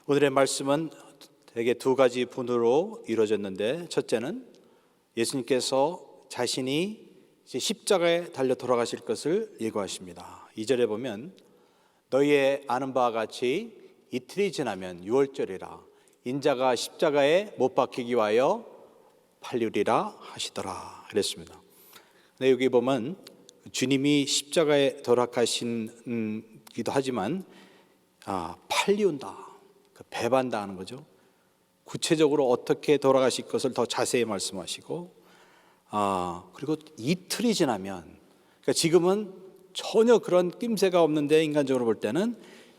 오늘의 말씀은 대개 두 가지 분으로 이루어졌는데, 첫째는 예수님께서 자신이 이제 십자가에 달려 돌아가실 것을 예고하십니다. 2절에 보면 너희의 아는 바와 같이 이틀이 지나면 유월절이라 인자가 십자가에 못 박히기 위하여 팔리리라 하시더라 그랬습니다. 근데 여기 보면 주님이 십자가에 돌아가신기도 하지만 팔리운다, 배반당하는 거죠. 구체적으로 어떻게 돌아가실 것을 더 자세히 말씀하시고, 그리고 이틀이 지나면, 그러니까 지금은 전혀 그런 낌새가 없는데 인간적으로 볼 때는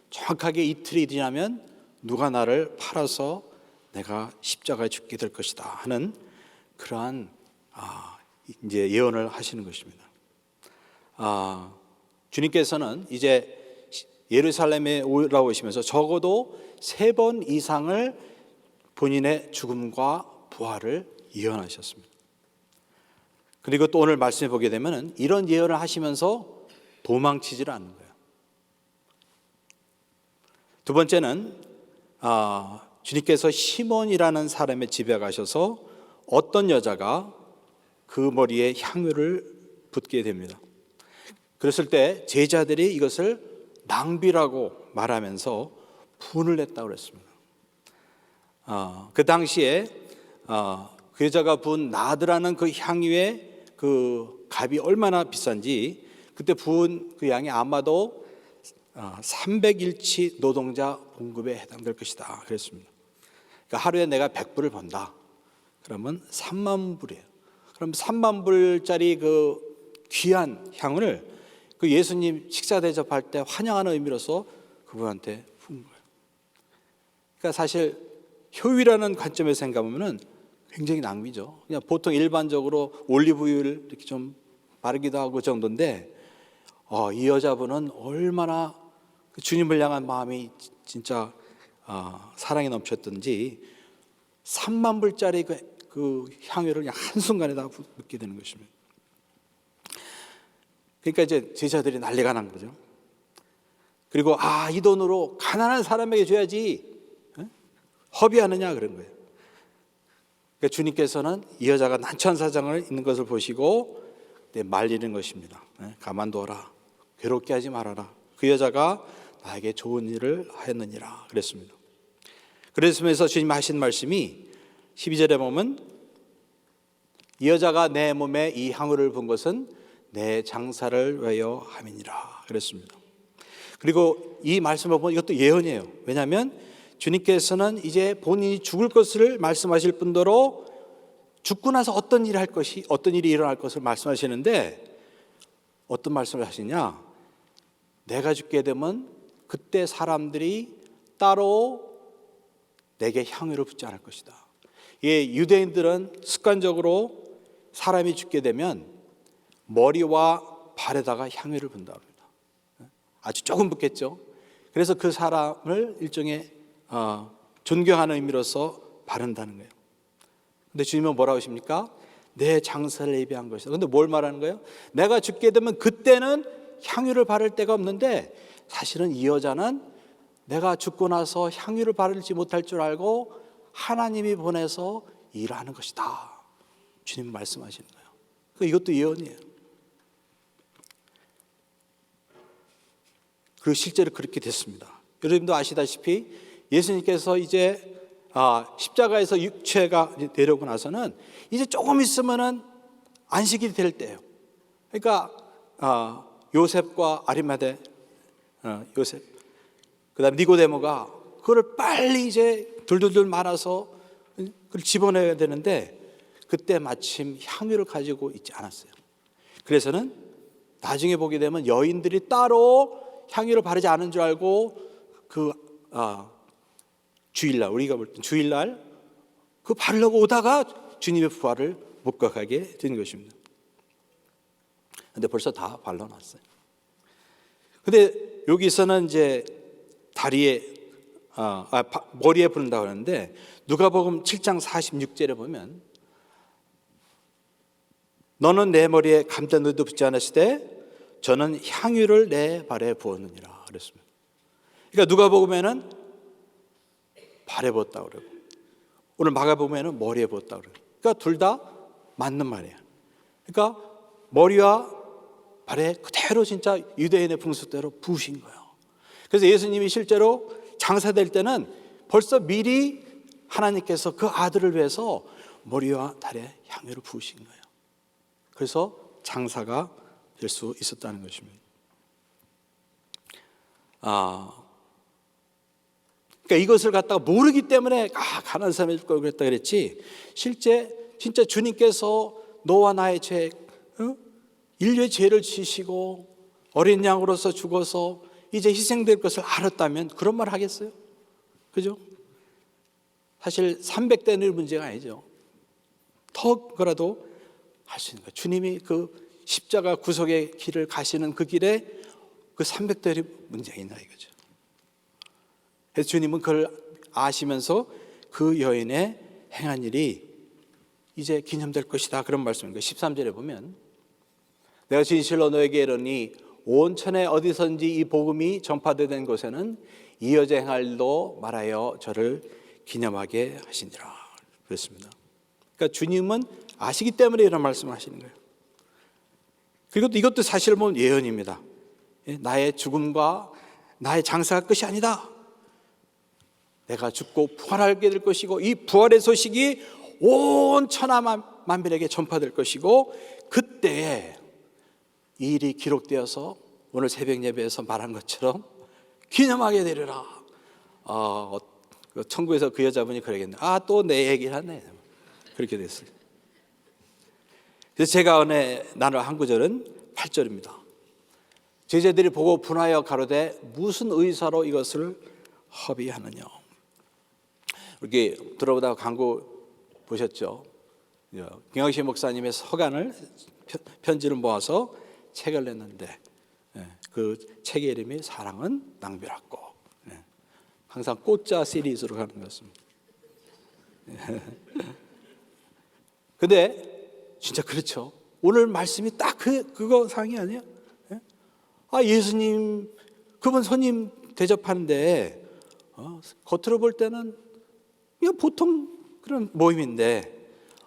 정확하게 이틀이 지나면 누가 나를 팔아서 내가 십자가에 죽게 될 것이다 하는 그러한 이제 예언을 하시는 것입니다. 주님께서는 이제 예루살렘에 올라오시면서 적어도 3번 이상을 본인의 죽음과 부활을 예언하셨습니다. 그리고 또 오늘 말씀해 보게 되면 이런 예언을 하시면서 도망치지를 않는 거예요. 두 번째는 주님께서 시몬이라는 사람의 집에 가셔서 어떤 여자가 그 머리에 향유를 붓게 됩니다. 그랬을 때 제자들이 이것을 낭비라고 말하면서 분을 냈다고 그랬습니다. 그 당시에 그 여자가 부은 나드라는 그 향유의 그 값이 얼마나 비싼지, 그때 부은 그 양이 아마도 300일치 노동자 봉급에 해당될 것이다 그랬습니다. 그러니까 하루에 내가 100불을 번다 그러면 3만 불이에요. 그럼 3만 불짜리 그 귀한 향을 그 예수님 식사 대접할 때 환영하는 의미로서 그분한테 푼 거예요. 그러니까 사실 효율이라는 관점에서 생각하면 굉장히 낭비죠. 그냥 보통 일반적으로 올리브유를 이렇게 좀 바르기도 하고 그 정도인데, 이 여자분은 얼마나 주님을 향한 마음이 진짜 사랑이 넘쳤던지 3만 불짜리 그 향유를 그냥 한순간에 다 붓게 되는 것입니다. 그러니까 이제 제자들이 난리가 난 거죠. 그리고 이 돈으로 가난한 사람에게 줘야지 허비하느냐 그런 거예요. 그러니까 주님께서는 이 여자가 난처한 있는 것을 보시고 말리는 것입니다. 가만두어라, 괴롭게 하지 말아라. 그 여자가 나에게 좋은 일을 하였느니라 그랬습니다. 그랬으면서 주님 하신 말씀이 12절에 보면 이 여자가 내 몸에 이 향유를 분 것은 내 장사를 위하여 함이니라 그랬습니다. 그리고 이 말씀을 보면 이것도 예언이에요. 왜냐하면 주님께서는 이제 본인이 죽을 것을 말씀하실 뿐더러 죽고 나서 어떤 일이 일어날 것을 말씀하시는데, 어떤 말씀을 하시냐? 내가 죽게 되면 그때 사람들이 따로 내게 향유를 붓지 않을 것이다. 유대인들은 습관적으로 사람이 죽게 되면 머리와 발에다가 향유를 분다고 합니다. 아주 조금 붓겠죠. 그래서 그 사람을 일종의 존경하는 의미로서 바른다는 거예요. 근데 주님은 뭐라고 하십니까? 내 장사를 예비한 것이다. 근데 뭘 말하는 거예요? 내가 죽게 되면 그때는 향유를 바를 데가 없는데, 사실은 이 여자는 내가 죽고 나서 향유를 바르지 못할 줄 알고 하나님이 보내서 일하는 것이다. 주님 말씀하시는 거예요. 이것도 예언이에요. 그리고 실제로 그렇게 됐습니다. 여러분도 아시다시피 예수님께서 이제 십자가에서 육체가 내려오고 나서는 이제 조금 있으면은 안식이 될 때예요. 그러니까 요셉과 아리마대 요셉, 그다음 니고데모가 그거를 빨리 이제 둘둘둘 말아서 그걸 집어내야 되는데, 그때 마침 향유를 가지고 있지 않았어요. 그래서는 나중에 보게 되면 여인들이 따로 향유를 바르지 않은 줄 알고 주일날, 우리가 볼 때 주일날 그 바르려고 오다가 주님의 부활을 목격하게 된 것입니다. 근데 벌써 다 발라놨어요. 근데 여기서는 이제 다리에 머리에 부른다고 하는데, 누가복음 7장 46절에 보면 너는 내 머리에 감탄도 붙지 않으시되 저는 향유를 내 발에 부었느니라 그랬습니다. 그러니까 누가복음에는 발에 부었다 그러고, 오늘 마가복음에는 머리에 부었다 그러고. 그러니까 둘 다 맞는 말이에요. 그러니까 머리와 발에 그대로 진짜 유대인의 풍습대로 부으신 거예요. 그래서 예수님이 실제로 장사될 때는 벌써 미리 하나님께서 그 아들을 위해서 머리와 발에 향유를 부으신 거예요. 그래서 장사가 될 수 있었다는 것입니다. 그러니까 이것을 갖다가 모르기 때문에 가난한 사람이 줄 걸 그랬다 그랬지, 실제 진짜 주님께서 너와 나의 죄, 인류의 죄를 지시고 어린 양으로서 죽어서 이제 희생될 것을 알았다면 그런 말 하겠어요? 그죠? 사실 300대는 문제가 아니죠. 더 그라도 할 수 있는 거예요. 주님이 그 십자가 구속의 길을 가시는 그 길에 그 300대의 문제가 있나 이거죠. 그래서 주님은 그걸 아시면서 그 여인의 행한 일이 이제 기념될 것이다, 그런 말씀인 거예요. 13절에 보면 내가 진실로 너에게 이르니 온 천에 어디선지 이 복음이 전파되는 곳에는 이 여자 행할 일도 말하여 저를 기념하게 하시니라 그랬습니다. 그러니까 주님은 아시기 때문에 이런 말씀을 하시는 거예요. 그리고 또 이것도 사실 보면 예언입니다. 나의 죽음과 나의 장사가 끝이 아니다. 내가 죽고 부활하게 될 것이고 이 부활의 소식이 온 천하 만민에게 전파될 것이고 그때에 이 일이 기록되어서 오늘 새벽 예배에서 말한 것처럼 기념하게 되리라. 천국에서 그 여자분이 그러겠네. 또 내 얘기를 하네. 그렇게 됐어요. 그래서 제가 오늘 나눌 한 구절은 8절입니다. 제자들이 보고 분하여 가로되 무슨 의사로 이것을 허비하느냐. 이렇게 들어보다가 광고 보셨죠? 김영식 목사님의 서간을 편지를 모아서 책을 냈는데 그 책의 이름이 사랑은 낭비랍고, 항상 꽃자 시리즈로 가는 것 같습니다. 근데 진짜 그렇죠. 오늘 말씀이 딱 그거 상이 아니에요? 예수님 그분 손님 대접하는데 겉으로 볼 때는 그냥 보통 그런 모임인데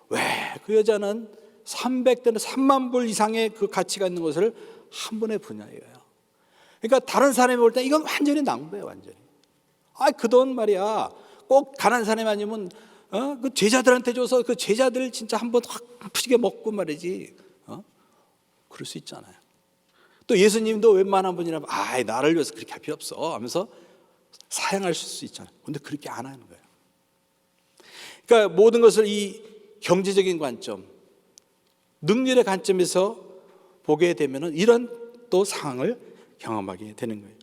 왜 그 여자는 300대는 3만 불 이상의 그 가치가 있는 것을 한 번에 분야예요. 그러니까 다른 사람이 볼 때 이건 완전히 낭비예요, 완전히. 그 돈 말이야. 꼭 가난한 사람이 아니면 그 제자들한테 줘서 그 제자들 진짜 한 번 확 푸지게 먹고 말이지. 그럴 수 있잖아요. 또 예수님도 웬만한 분이라면 나를 위해서 그렇게 할 필요 없어 하면서 사양할 수 있잖아요. 근데 그렇게 안 하는 거예요. 그러니까 모든 것을 이 경제적인 관점, 능률의 관점에서 보게 되면 이런 또 상황을 경험하게 되는 거예요.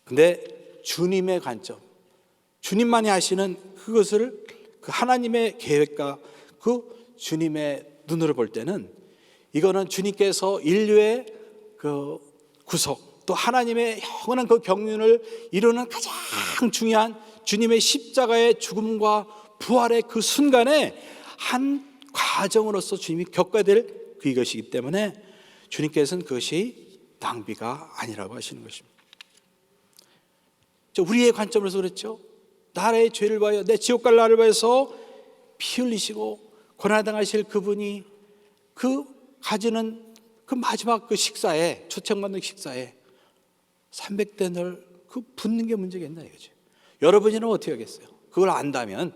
근데 주님의 관점, 주님만이 하시는 그것을 그 하나님의 계획과 그 주님의 눈으로 볼 때는 이거는 주님께서 인류의 그 구속, 또 하나님의 영원한 그 경륜을 이루는 가장 중요한 주님의 십자가의 죽음과 부활의 그 순간에 한 과정으로서 주님이 겪어야 될 이것이기 때문에 주님께서는 그것이 낭비가 아니라고 하시는 것입니다. 우리의 관점으로서 그렇죠. 나라의 죄를 봐요, 내 지옥 갈 나를 봐서 피 흘리시고 고난당하실 그분이 그 가지는 그 마지막 그 식사에, 초청받는 식사에 300데나리를 그 붓는 게 문제겠나 이거죠. 여러분이는 어떻게 하겠어요? 그걸 안다면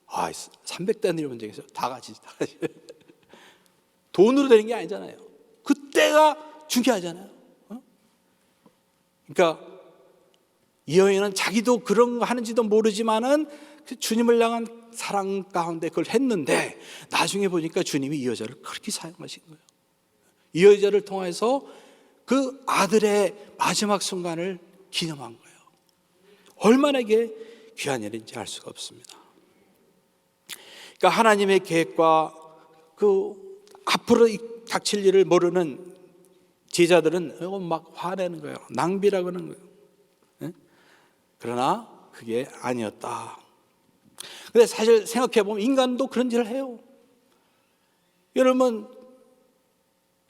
300데나리 문제겠어요. 다 같이 돈으로 되는 게 아니잖아요. 그때가 중요하잖아요. 그러니까 이 여인은 자기도 그런 거 하는지도 모르지만은 주님을 향한 사랑 가운데 그걸 했는데 나중에 보니까 주님이 이 여자를 그렇게 사용하신 거예요. 이 여자를 통해서 그 아들의 마지막 순간을 기념한 거예요. 얼마나 이게 귀한 일인지 알 수가 없습니다. 그러니까 하나님의 계획과 그 앞으로 닥칠 일을 모르는 제자들은 막 화내는 거예요. 낭비라고 하는 거예요. 그러나 그게 아니었다. 근데 사실 생각해보면 인간도 그런 일을 해요. 여러분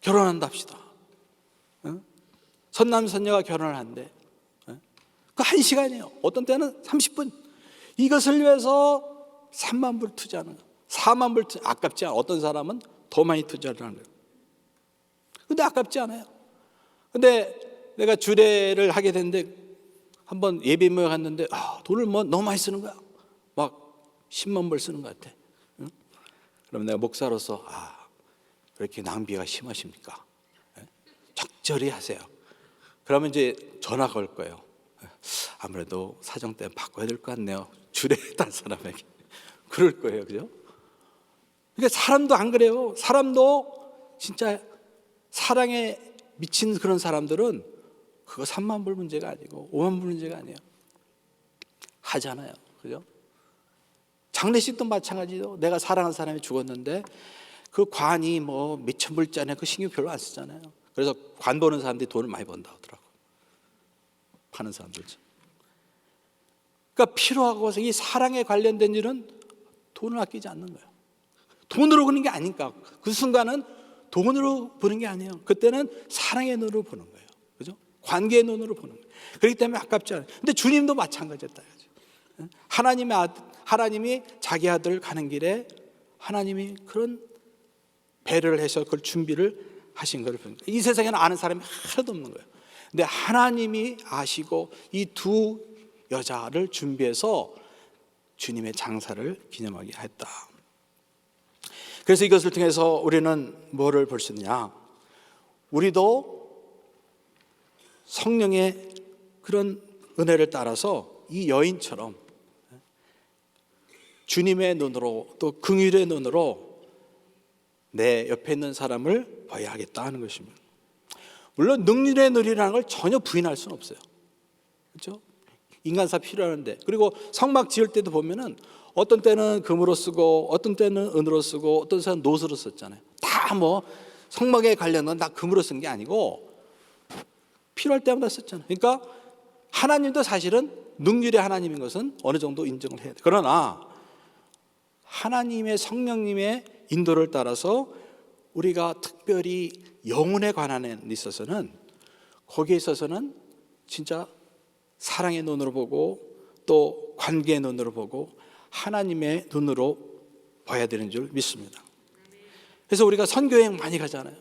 결혼한다 합시다. 선남선녀가 결혼을 한대. 그 1시간이에요. 어떤 때는 30분. 이것을 위해서 3만 불 투자하는 거예요. 4만 불 아깝지 않아요. 어떤 사람은 더 많이 투자를 하는 거예요. 근데 아깝지 않아요. 근데 내가 주례를 하게 됐는데 한번 예배 모여 갔는데 돈을 너무 많이 쓰는 거야. 막 10만 불 쓰는 것 같아. 응? 그럼 내가 목사로서 왜 이렇게 낭비가 심하십니까? 적절히 하세요. 그러면 이제 전화가 올 거예요. 아무래도 사정 때문에 바꿔야 될 것 같네요. 주례했던 사람에게. 그럴 거예요. 그죠? 그러니까 사람도 안 그래요. 사람도 진짜 사랑에 미친 그런 사람들은 그거 3만 불 문제가 아니고 5만 불 문제가 아니에요. 하잖아요. 그죠? 장례식도 마찬가지죠. 내가 사랑하는 사람이 죽었는데 그 관이 몇천 불짜리 그 신경 별로 안 쓰잖아요. 그래서 관 보는 사람들이 돈을 많이 번다 하더라고. 파는 사람들지. 그러니까 필요하고 이 사랑에 관련된 일은 돈을 아끼지 않는 거예요. 돈으로 보는 게 아니니까. 그 순간은 돈으로 보는 게 아니에요. 그때는 사랑의 눈으로 보는 거예요. 그죠? 관계의 눈으로 보는 거예요. 그렇기 때문에 아깝지 않아요. 근데 주님도 마찬가지였다. 하나님이 자기 아들 가는 길에 하나님이 그런 배려를 해서 그걸 준비를 하신 것을 보는 거예요. 이 세상에는 아는 사람이 하나도 없는 거예요. 근데 하나님이 아시고 이 두 여자를 준비해서 주님의 장사를 기념하게 했다. 그래서 이것을 통해서 우리는 뭐를 볼 수 있느냐? 우리도 성령의 그런 은혜를 따라서 이 여인처럼 주님의 눈으로 또 긍휼의 눈으로 내 옆에 있는 사람을 봐야 하겠다 하는 것입니다. 물론 능률의 눈이라는 걸 전혀 부인할 수는 없어요. 그렇죠? 인간사 필요한데. 그리고 성막 지을 때도 보면은 어떤 때는 금으로 쓰고 어떤 때는 은으로 쓰고 어떤 사람은 노스로 썼잖아요. 다 성막에 관련된 다 금으로 쓴 게 아니고 필요할 때마다 썼잖아요. 그러니까 하나님도 사실은 능률의 하나님인 것은 어느 정도 인정을 해야 돼요. 그러나 하나님의 성령님의 인도를 따라서 우리가 특별히 영혼에 관한 데 있어서는 거기에 있어서는 진짜 사랑의 눈으로 보고 또 관계의 눈으로 보고 하나님의 눈으로 봐야 되는 줄 믿습니다. 그래서 우리가 선교여행 많이 가잖아요.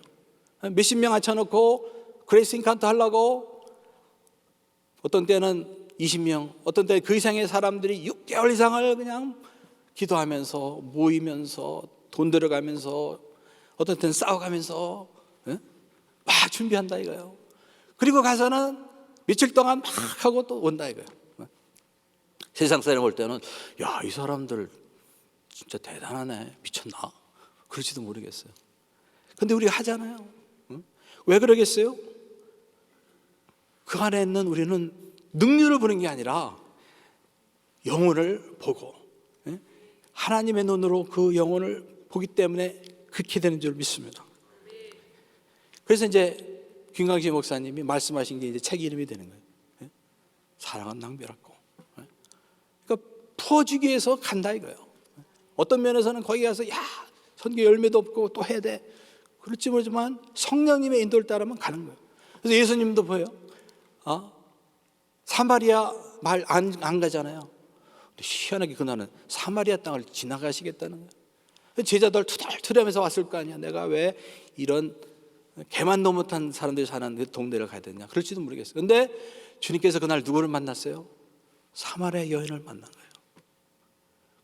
몇십 명 앉혀놓고 그레이스 인카운트 하려고 어떤 때는 20명, 어떤 때는 그 이상의 사람들이 6개월 이상을 그냥 기도하면서 모이면서 돈 들어가면서 어떤 때는 싸워가면서 막 준비한다 이거예요. 그리고 가서는 며칠 동안 막 하고 또 온다 이거예요. 세상 사람 볼 때는 야, 이 사람들 진짜 대단하네, 미쳤나? 그럴지도 모르겠어요. 근데 우리가 하잖아요. 왜 그러겠어요? 그 안에 있는 우리는 능률을 보는 게 아니라 영혼을 보고 하나님의 눈으로 그 영혼을 보기 때문에 그렇게 되는 줄 믿습니다. 그래서 이제 김광식 목사님이 말씀하신 게 이제 책 이름이 되는 거예요. 사랑은 낭비라고. 그러니까 풀어주기 위해서 간다 이거예요. 어떤 면에서는 거기 가서 야, 선교 열매도 없고 또 해야 돼. 그렇지 모르지만 성령님의 인도를 따르면 가는 거예요. 그래서 예수님도 보여요. 사마리아 말 안 가잖아요. 근데 희한하게 그날은 사마리아 땅을 지나가시겠다는 거예요. 제자들 투덜투덜하면서 왔을 거 아니야. 내가 왜 이런 개만도 못한 사람들이 사는 그 동네를 가야 되냐. 그럴지도 모르겠어요. 근데 주님께서 그날 누구를 만났어요? 사마리아 여인을 만난 거예요.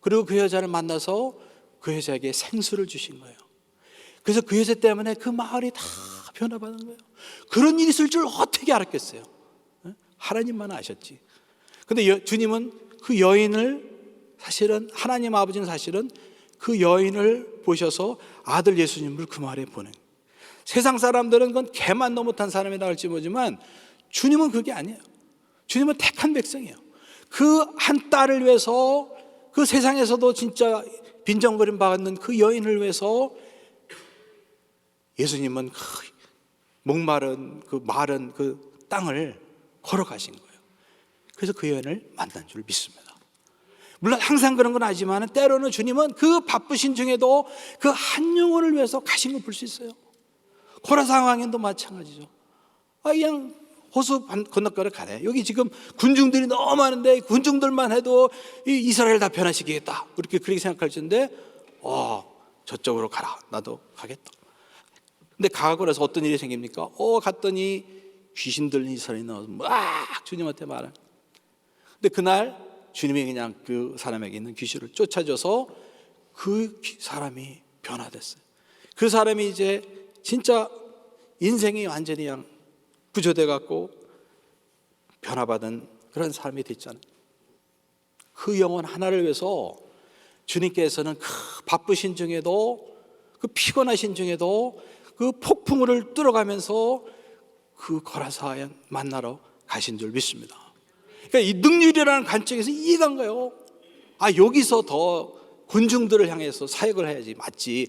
그리고 그 여자를 만나서 그 여자에게 생수를 주신 거예요. 그래서 그 여자 때문에 그 마을이 다 변화받은 거예요. 그런 일이 있을 줄 어떻게 알았겠어요? 하나님만 아셨지. 근데 주님은 그 여인을 사실은 하나님 아버지는 사실은 그 여인을 보셔서 아들 예수님을 그 마을에 보낸 거예요. 세상 사람들은 그건 개만도 못한 사람이라 할지 모르지만 주님은 그게 아니에요. 주님은 택한 백성이에요. 그 한 딸을 위해서 그 세상에서도 진짜 빈정거림 받는 그 여인을 위해서 예수님은 그 목마른 그 마른 그 땅을 걸어가신 거예요. 그래서 그 여인을 만난 줄 믿습니다. 물론 항상 그런 건 아니지만 때로는 주님은 그 바쁘신 중에도 그 한 영혼을 위해서 가신 걸 볼 수 있어요. 코라 상황에도 마찬가지죠. 그냥 호수 건너가를 가래. 여기 지금 군중들이 너무 많은데 군중들만 해도 이 이스라엘 다 변화시키겠다. 그렇게 생각할 텐데 저쪽으로 가라. 나도 가겠다. 근데 가고 나서 어떤 일이 생깁니까? 갔더니 귀신 들린 이스라엘이 나와서 막 주님한테 말해. 근데 그날 주님이 그냥 그 사람에게 있는 귀신을 쫓아줘서 그 사람이 변화됐어요. 그 사람이 이제 진짜 인생이 완전히 그냥 구조돼 갖고 변화받은 그런 삶이 됐잖아요. 그 영혼 하나를 위해서 주님께서는 그 바쁘신 중에도, 그 피곤하신 중에도 그 폭풍우를 뚫어가면서 그 거라사에 만나러 가신 줄 믿습니다. 그러니까 이 능률이라는 관점에서 이해가 안 가요. 여기서 더 군중들을 향해서 사역을 해야지 맞지.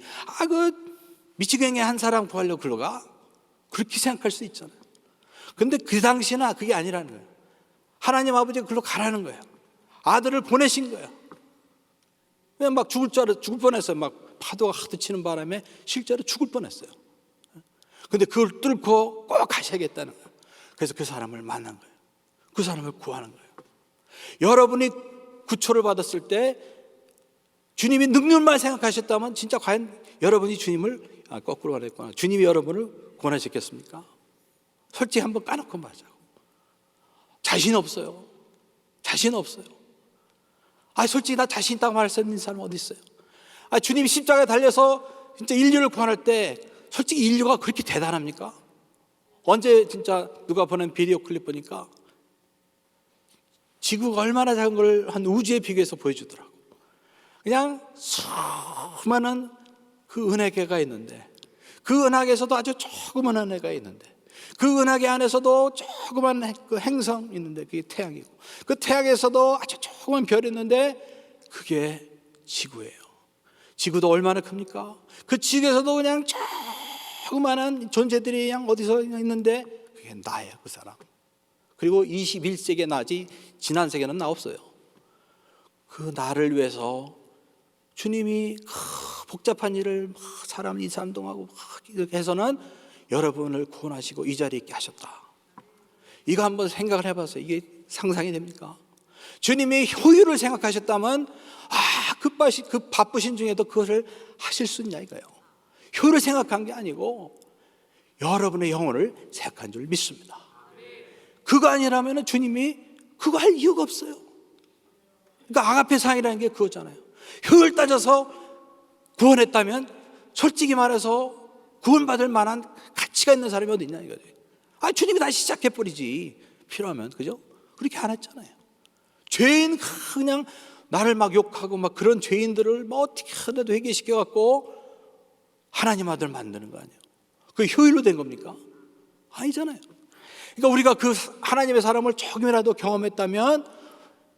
그 미치광이 한 사람 구하려고 글로 가? 그렇게 생각할 수 있잖아요. 근데 그 당시나 그게 아니라는 거예요. 하나님 아버지가 글로 가라는 거예요. 아들을 보내신 거예요. 그냥 막 죽을 뻔했어요. 막 파도가 하도 치는 바람에 실제로 죽을 뻔했어요. 근데 그걸 뚫고 꼭 가셔야겠다는 거예요. 그래서 그 사람을 만난 거예요. 그 사람을 구하는 거예요. 여러분이 구초를 받았을 때 주님이 능력만 생각하셨다면 진짜 과연 여러분이 주님을 거꾸로 말했구나. 주님이 여러분을 구원하셨겠습니까? 솔직히 한번 까놓고 말하자고. 자신 없어요. 자신 없어요. 솔직히 나 자신 있다고 말할 수 있는 사람 어디 있어요? 주님이 십자가에 달려서 진짜 인류를 구원할 때 솔직히 인류가 그렇게 대단합니까? 언제 진짜 누가 보낸 비디오 클립 보니까 지구가 얼마나 작은 걸 한 우주에 비교해서 보여주더라고. 그냥 수많은 그 은하계가 있는데 그 은하계에서도 아주 조그만 은하가 있는데 그 은하계 안에서도 조그만 그 행성 있는데 그게 태양이고 그 태양에서도 아주 조그만 별이 있는데 그게 지구예요. 지구도 얼마나 큽니까? 그 지구에서도 그냥 조그마한 존재들이 그냥 어디서 있는데 그게 나예요, 그 사람. 그리고 21세기에 나지 지난 세계는 나 없어요. 그 나를 위해서 주님이 복잡한 일을 사람 이산동하고 이렇게 해서는 여러분을 구원하시고 이 자리에 있게 하셨다. 이거 한번 생각을 해봤어요. 이게 상상이 됩니까? 주님이 효율을 생각하셨다면 그 바쁘신 중에도 그것을 하실 수 있냐 이거예요. 효율을 생각한 게 아니고 여러분의 영혼을 생각한 줄 믿습니다. 그거 아니라면 주님이 그거 할 이유가 없어요. 그러니까 아가페 사랑이라는 게 그거잖아요. 효율 따져서 구원했다면 솔직히 말해서 구원받을 만한 가치가 있는 사람이 어디 있냐 이거지. 주님이 다시 시작해버리지 필요하면. 그죠? 그렇게 안 했잖아요. 죄인 그냥 나를 막 욕하고 막 그런 죄인들을 뭐 어떻게 하더라도 회개시켜갖고 하나님 아들 만드는 거 아니에요. 그게 효율로 된 겁니까? 아니잖아요. 그러니까 우리가 그 하나님의 사람을 조금이라도 경험했다면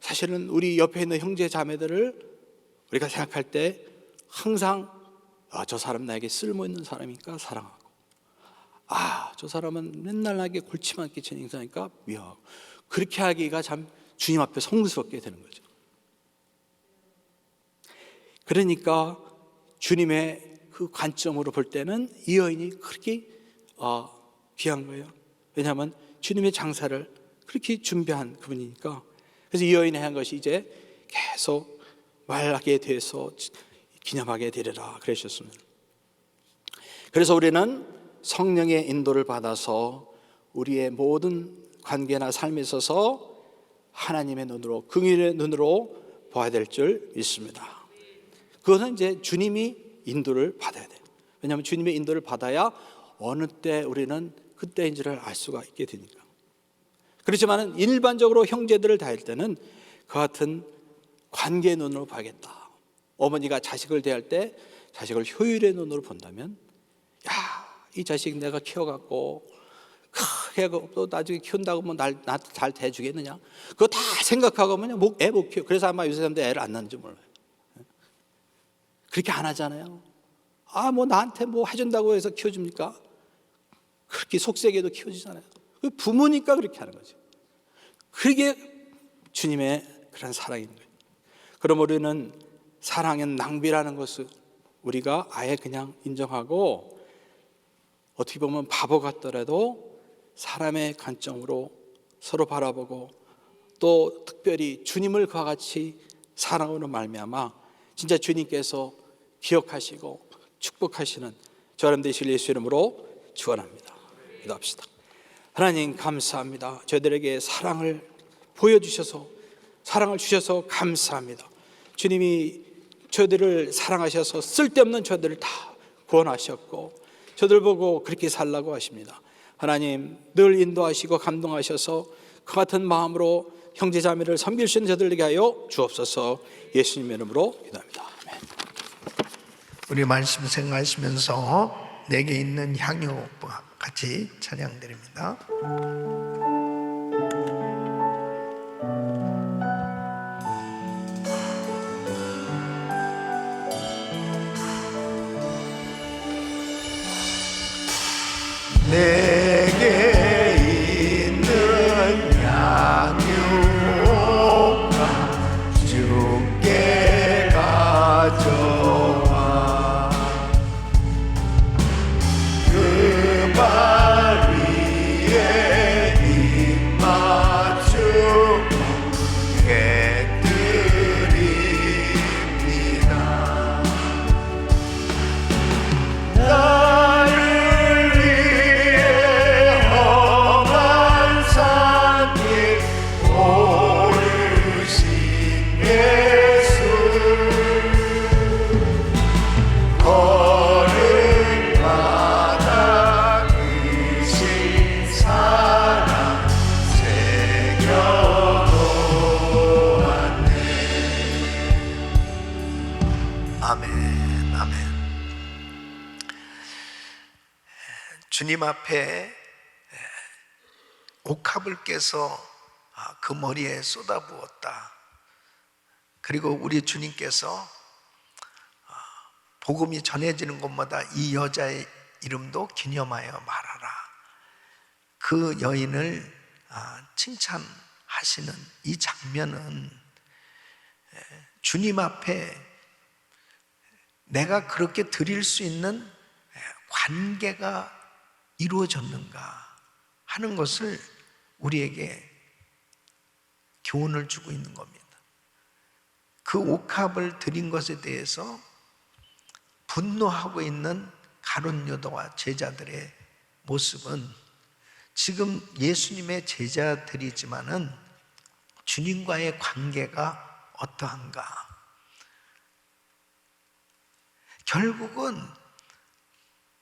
사실은 우리 옆에 있는 형제 자매들을 우리가 생각할 때 항상 저 사람 나에게 쓸모있는 사람이니까 사랑하고 저 사람은 맨날 나에게 골치만 끼치는 인사니까 미워하고 그렇게 하기가 참 주님 앞에 성스럽게 되는 거죠. 그러니까 주님의 그 관점으로 볼 때는 이 여인이 그렇게 귀한 거예요. 왜냐하면 주님의 장사를 그렇게 준비한 그분이니까. 그래서 이 여인이 한 것이 이제 계속 말하게 돼서 기념하게 되리라 그러셨습니다. 그래서 우리는 성령의 인도를 받아서 우리의 모든 관계나 삶에 있어서 하나님의 눈으로, 긍휼의 눈으로 봐야 될 줄 믿습니다. 그것은 이제 주님이 인도를 받아야 돼요. 왜냐하면 주님의 인도를 받아야 어느 때 우리는 그때인지를 알 수가 있게 되니까. 그렇지만 일반적으로 형제들을 대할 때는 그 같은 관계의 눈으로 봐야겠다. 어머니가 자식을 대할 때 자식을 효율의 눈으로 본다면 이 자식 내가 키워갖고 해고 또 나중에 키운다고 뭐 날 잘 대주겠느냐? 그거 다 생각하고 그냥 애 못 키워. 그래서 아마 요새 사람들 애를 안 낳는지 몰라요. 그렇게 안 하잖아요. 뭐 나한테 뭐 해준다고 해서 키워줍니까? 그렇게 속세게도 키워주잖아요. 부모니까 그렇게 하는 거죠. 그게 주님의 그런 사랑인 거예요. 그럼 우리는 사랑의 낭비라는 것을 우리가 아예 그냥 인정하고 어떻게 보면 바보 같더라도 사람의 관점으로 서로 바라보고 또 특별히 주님을 그와 같이 사랑으로 말미암아 진짜 주님께서 기억하시고 축복하시는 저와 되실 예수 이름으로 축원합니다. 기도합시다. 하나님 감사합니다. 저희들에게 사랑을 보여주셔서 사랑을 주셔서 감사합니다. 주님이 저희들을 사랑하셔서 쓸데없는 저희들을 다 구원하셨고 저들 보고 그렇게 살라고 하십니다. 하나님 늘 인도하시고 감동하셔서 그 같은 마음으로 형제자매를 섬길 수 있는 저들에게 하여 주옵소서. 예수님 이름으로 기도합니다. 아멘. 우리 말씀 생각하시면서 내게 있는 향유와 같이 찬양드립니다. 내게 있는 향유가 주께 가져와 그 발 위에 입 맞추고 깨뜨립니다. 아멘, 아멘. 주님 앞에 옥합을 깨서 그 머리에 쏟아부었다. 그리고 우리 주님께서 복음이 전해지는 곳마다 이 여자의 이름도 기념하여 말하라. 그 여인을 칭찬하시는 이 장면은 주님 앞에 내가 그렇게 드릴 수 있는 관계가 이루어졌는가 하는 것을 우리에게 교훈을 주고 있는 겁니다. 그 옥합을 드린 것에 대해서 분노하고 있는 가룟 유다와 제자들의 모습은 지금 예수님의 제자들이지만은 주님과의 관계가 어떠한가? 결국은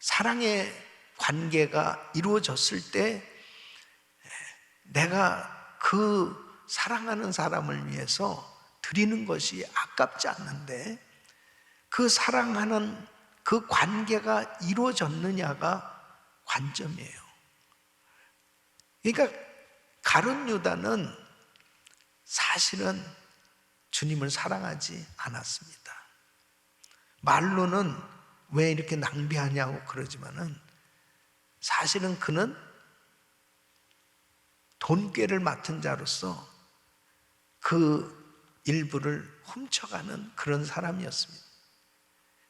사랑의 관계가 이루어졌을 때 내가 그 사랑하는 사람을 위해서 드리는 것이 아깝지 않는데 그 사랑하는 그 관계가 이루어졌느냐가 관점이에요. 그러니까 가룟 유다는 사실은 주님을 사랑하지 않았습니다. 말로는 왜 이렇게 낭비하냐고 그러지만은 사실은 그는 돈꾀를 맡은 자로서 그 일부를 훔쳐가는 그런 사람이었습니다.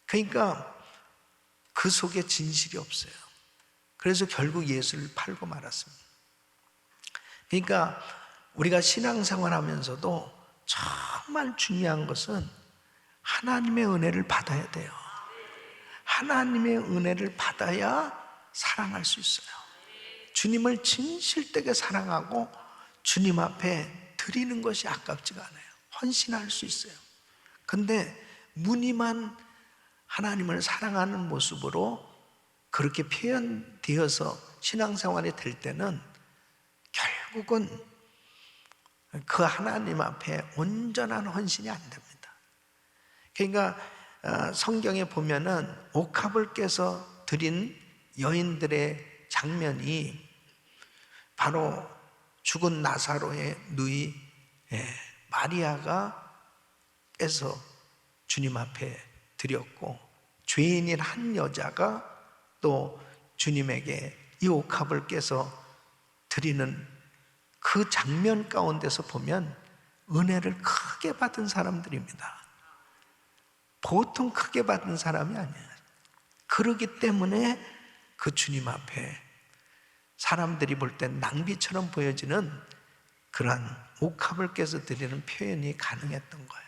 그러니까 그 속에 진실이 없어요. 그래서 결국 예수를 팔고 말았습니다. 그러니까 우리가 신앙생활 하면서도 정말 중요한 것은 하나님의 은혜를 받아야 돼요. 하나님의 은혜를 받아야 사랑할 수 있어요. 주님을 진실되게 사랑하고 주님 앞에 드리는 것이 아깝지가 않아요. 헌신할 수 있어요. 근데 무늬만 하나님을 사랑하는 모습으로 그렇게 표현되어서 신앙생활이 될 때는 결국은 그 하나님 앞에 온전한 헌신이 안 됩니다. 그러니까 성경에 보면은 옥합을 깨서 드린 여인들의 장면이 바로 죽은 나사로의 누이 마리아가 깨서 주님 앞에 드렸고, 죄인인 한 여자가 또 주님에게 이 옥합을 깨서 드리는 그 장면 가운데서 보면 은혜를 크게 받은 사람들입니다. 보통 크게 받은 사람이 아니에요. 그렇기 때문에 그 주님 앞에 사람들이 볼 땐 낭비처럼 보여지는 그러한 옥합을 깨서 드리는 표현이 가능했던 거예요.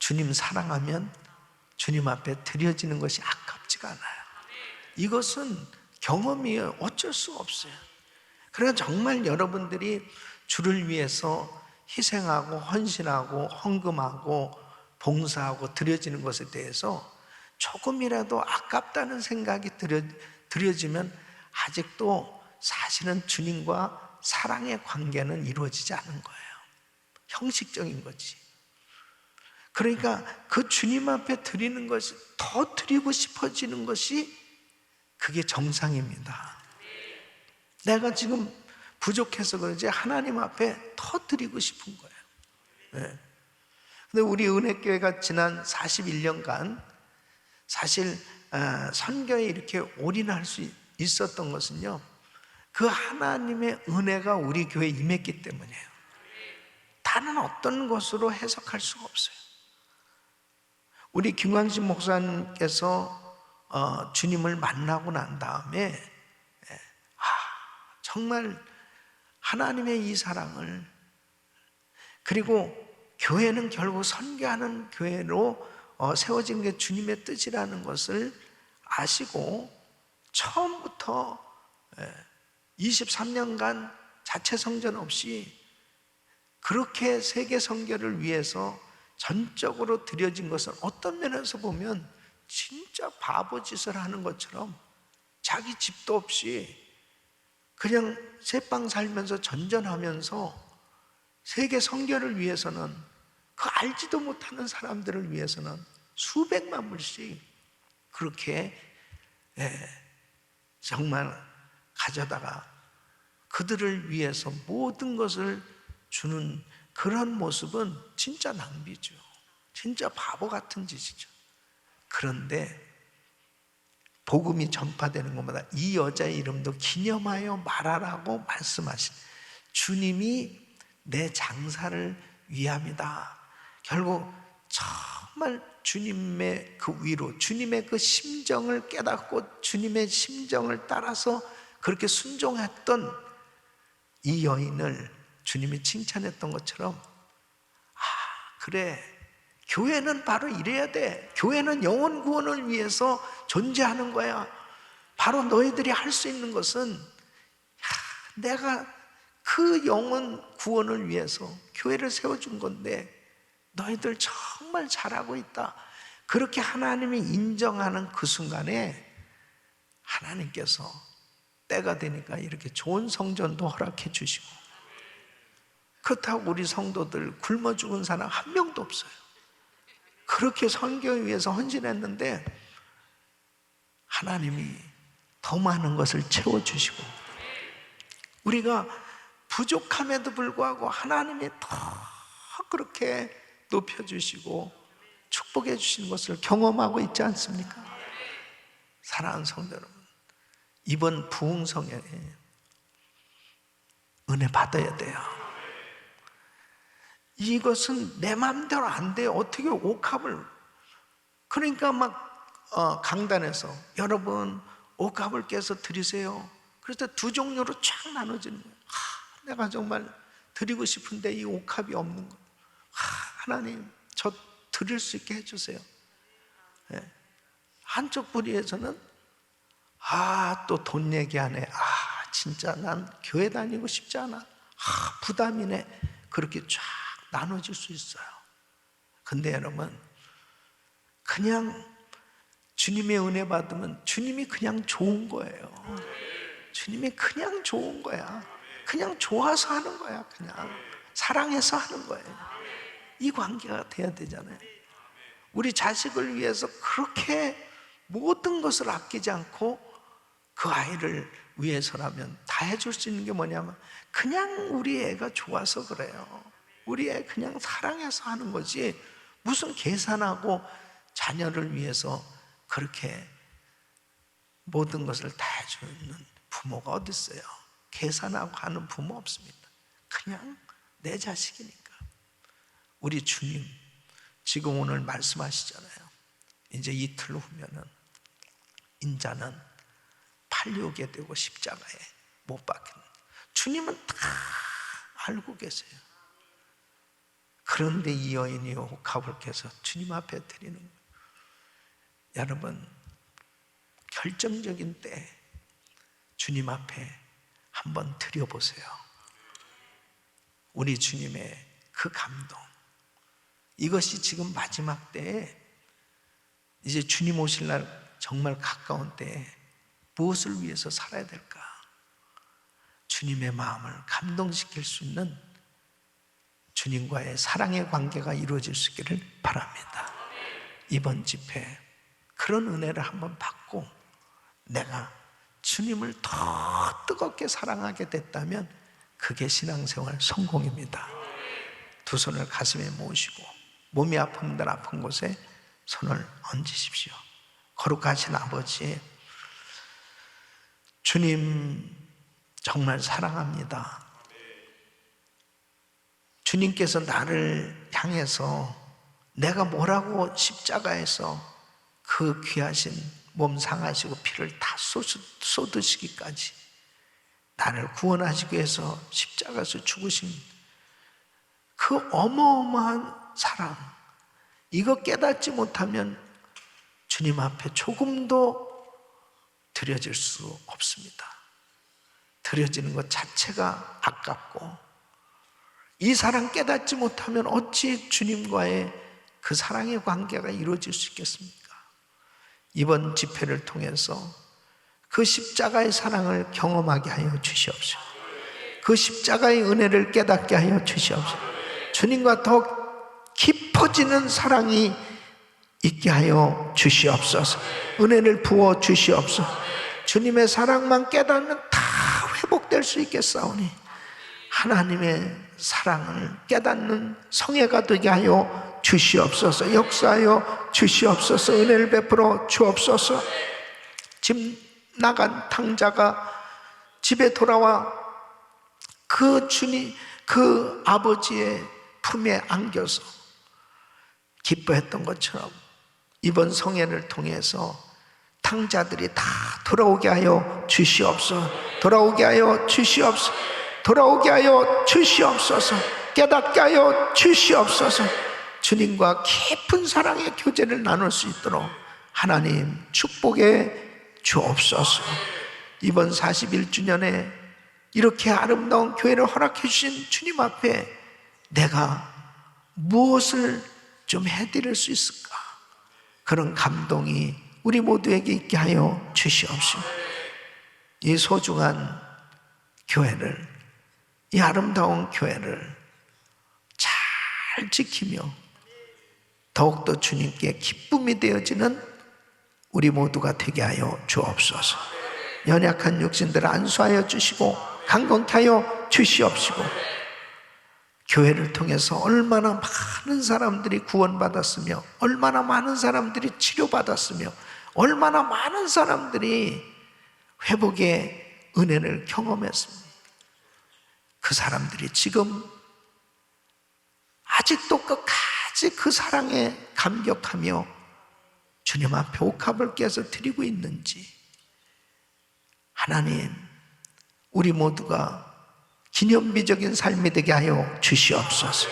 주님 사랑하면 주님 앞에 드려지는 것이 아깝지가 않아요. 이것은 경험이에요. 어쩔 수가 없어요. 그래서 정말 여러분들이 주를 위해서 희생하고 헌신하고 헌금하고 봉사하고 드려지는 것에 대해서 조금이라도 아깝다는 생각이 들여지면 아직도 사실은 주님과 사랑의 관계는 이루어지지 않은 거예요. 형식적인 거지. 그러니까 그 주님 앞에 드리는 것이 더 드리고 싶어지는 것이 그게 정상입니다. 내가 지금 부족해서 그런지 하나님 앞에 더 드리고 싶은 거예요. 네. 근데 우리 은혜교회가 지난 41년간 사실 선교에 이렇게 올인할 수 있었던 것은요, 그 하나님의 은혜가 우리 교회에 임했기 때문이에요. 다른 어떤 것으로 해석할 수가 없어요. 우리 김광진 목사님께서 주님을 만나고 난 다음에 정말 하나님의 이 사랑을, 그리고 교회는 결국 선교하는 교회로 세워진 게 주님의 뜻이라는 것을 아시고 처음부터 23년간 자체 성전 없이 그렇게 세계 선교를 위해서 전적으로 드려진 것은 어떤 면에서 보면 진짜 바보 짓을 하는 것처럼 자기 집도 없이 그냥 새빵 살면서 전전하면서 세계 선교를 위해서는, 그 알지도 못하는 사람들을 위해서는 수백만 불씩 그렇게 정말 가져다가 그들을 위해서 모든 것을 주는 그런 모습은 진짜 낭비죠. 진짜 바보 같은 짓이죠. 그런데 복음이 전파되는 것마다 이 여자의 이름도 기념하여 말하라고 말씀하신 주님이 내 장사를 위함이다. 결국 정말 주님의 그 위로, 주님의 그 심정을 깨닫고 주님의 심정을 따라서 그렇게 순종했던 이 여인을 주님이 칭찬했던 것처럼, 그래, 교회는 바로 이래야 돼. 교회는 영혼 구원을 위해서 존재하는 거야. 바로 너희들이 할 수 있는 것은, 내가 그 영혼 구원을 위해서 교회를 세워준 건데 너희들 정말 잘하고 있다. 그렇게 하나님이 인정하는 그 순간에 하나님께서 때가 되니까 이렇게 좋은 성전도 허락해 주시고, 그렇다고 우리 성도들 굶어 죽은 사람 한 명도 없어요. 그렇게 선교를 위해서 헌신했는데 하나님이 더 많은 것을 채워주시고, 우리가 부족함에도 불구하고 하나님이 더 그렇게 높여주시고 축복해 주시는 것을 경험하고 있지 않습니까? 사랑하는 성도 여러분, 이번 부흥성에 은혜 받아야 돼요. 이것은 내 마음대로 안 돼요. 어떻게 옥합을, 그러니까 막 강단에서 여러분 옥합을 깨서 드리세요. 그래서 두 종류로 쫙 나눠지는 거예요. 내가 정말 드리고 싶은데 이 옥합이 없는 거예요. 하나님 저 드릴 수 있게 해주세요. 네. 한쪽 부리에서는 또 돈 얘기하네. 진짜 난 교회 다니고 싶지 않아. 부담이네. 그렇게 쫙 나눠질 수 있어요. 근데 여러분, 그냥 주님의 은혜 받으면 주님이 그냥 좋은 거예요. 주님이 그냥 좋은 거야. 그냥 좋아서 하는 거야. 그냥 사랑해서 하는 거예요. 이 관계가 돼야 되잖아요. 우리 자식을 위해서 그렇게 모든 것을 아끼지 않고 그 아이를 위해서라면 다 해줄 수 있는 게 뭐냐면 그냥 우리 애가 좋아서 그래요. 우리 애 그냥 사랑해서 하는 거지, 무슨 계산하고 자녀를 위해서 그렇게 모든 것을 다 해주는 부모가 어디 있어요? 계산하고 하는 부모 없습니다. 그냥 내 자식이니까. 우리 주님 지금 오늘 말씀하시잖아요. 이제 이틀 후면은 인자는 팔려오게 되고 십자가에 못 받겠는. 주님은 다 알고 계세요. 그런데 이 여인이 옥합을 깨서 주님 앞에 드리는 거예요. 여러분, 결정적인 때 주님 앞에 한번 드려보세요. 우리 주님의 그 감동, 이것이 지금 마지막 때에 이제 주님 오실 날 정말 가까운 때에 무엇을 위해서 살아야 될까? 주님의 마음을 감동시킬 수 있는 주님과의 사랑의 관계가 이루어질 수 있기를 바랍니다. 이번 집회 그런 은혜를 한번 받고 내가 주님을 더 뜨겁게 사랑하게 됐다면 그게 신앙생활 성공입니다. 두 손을 가슴에 모으시고 몸이 아픈 분들 아픈 곳에 손을 얹으십시오. 거룩하신 아버지, 주님 정말 사랑합니다. 주님께서 나를 향해서 내가 뭐라고 십자가에서 그 귀하신 몸 상하시고 피를 다 쏟으시기까지 나를 구원하시기 위해서 십자가에서 죽으신 그 어마어마한 사랑, 이거 깨닫지 못하면 주님 앞에 조금도 드려질 수 없습니다. 드려지는 것 자체가 아깝고, 이 사랑 깨닫지 못하면 어찌 주님과의 그 사랑의 관계가 이루어질 수 있겠습니까? 이번 집회를 통해서 그 십자가의 사랑을 경험하게 하여 주시옵소서. 그 십자가의 은혜를 깨닫게 하여 주시옵소서. 주님과 더 깊어지는 사랑이 있게 하여 주시옵소서. 은혜를 부어 주시옵소서. 주님의 사랑만 깨닫는 다 회복될 수 있겠사오니 하나님의 사랑을 깨닫는 성회가 되게 하여 주시옵소서. 역사하여 주시옵소서. 은혜를 베풀어 주옵소서. 집 나간 탕자가 집에 돌아와 그 주님, 그 아버지의 품에 안겨서 기뻐했던 것처럼 이번 성회를 통해서 탕자들이 다 돌아오게 하여 주시옵소서. 돌아오게 하여 주시옵소서. 돌아오게 하여 주시옵소서. 깨닫게 하여 주시옵소서. 주님과 깊은 사랑의 교제를 나눌 수 있도록 하나님 축복해 주옵소서. 이번 41주년에 이렇게 아름다운 교회를 허락해 주신 주님 앞에 내가 무엇을 좀 해드릴 수 있을까? 그런 감동이 우리 모두에게 있게 하여 주시옵소서. 이 소중한 교회를, 이 아름다운 교회를 잘 지키며 더욱더 주님께 기쁨이 되어지는 우리 모두가 되게 하여 주옵소서. 연약한 육신들을 안수하여 주시고 강건케 하여 주시옵시고, 교회를 통해서 얼마나 많은 사람들이 구원받았으며 얼마나 많은 사람들이 치료받았으며 얼마나 많은 사람들이 회복의 은혜를 경험했습니다. 그 사람들이 지금 아직도 끝까지 그 사랑에 감격하며 주님 앞에 옥합을 깨서 드리고 있는지, 하나님 우리 모두가 기념비적인 삶이 되게 하여 주시옵소서.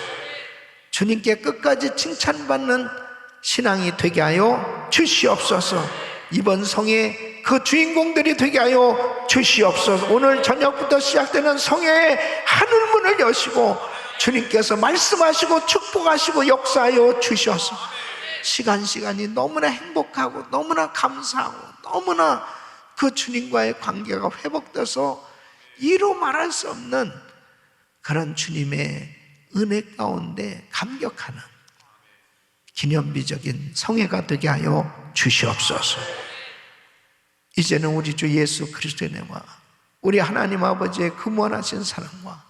주님께 끝까지 칭찬받는 신앙이 되게 하여 주시옵소서. 이번 성에 그 주인공들이 되게 하여 주시옵소서. 오늘 저녁부터 시작되는 성회의 하늘문을 여시고 주님께서 말씀하시고 축복하시고 역사하여 주셔서 시간이 너무나 행복하고 너무나 감사하고 너무나 그 주님과의 관계가 회복돼서 이루 말할 수 없는 그런 주님의 은혜 가운데 감격하는 기념비적인 성회가 되게 하여 주시옵소서. 이제는 우리 주 예수 그리스도의 은혜와 우리 하나님 아버지의 그 무한하신 사랑과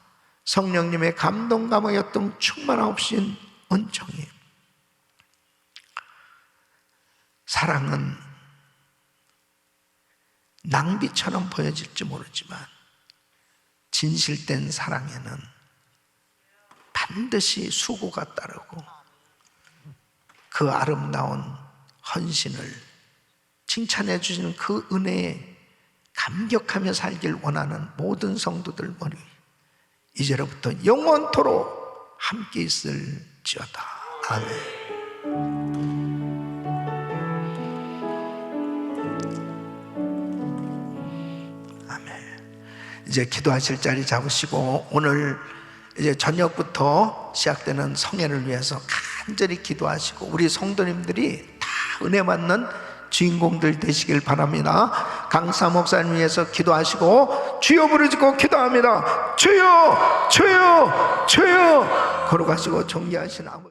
성령님의 감동감화 였던 충만하신 은총이, 사랑은 낭비처럼 보여질지 모르지만 진실된 사랑에는 반드시 수고가 따르고 그 아름다운 헌신을 칭찬해 주시는 그 은혜에 감격하며 살길 원하는 모든 성도들 머리 이제로부터 영원토록 함께 있을지어다. 아멘. 이제 기도하실 자리 잡으시고 오늘 이제 저녁부터 시작되는 성회를 위해서 간절히 기도하시고 우리 성도님들이 다 은혜 받는 주인공들 되시길 바랍니다. 강사 목사님 위해서 기도하시고 주여 부르짖고 기도합니다. 주여 주여 주여 걸어가시고 존귀하신 아버지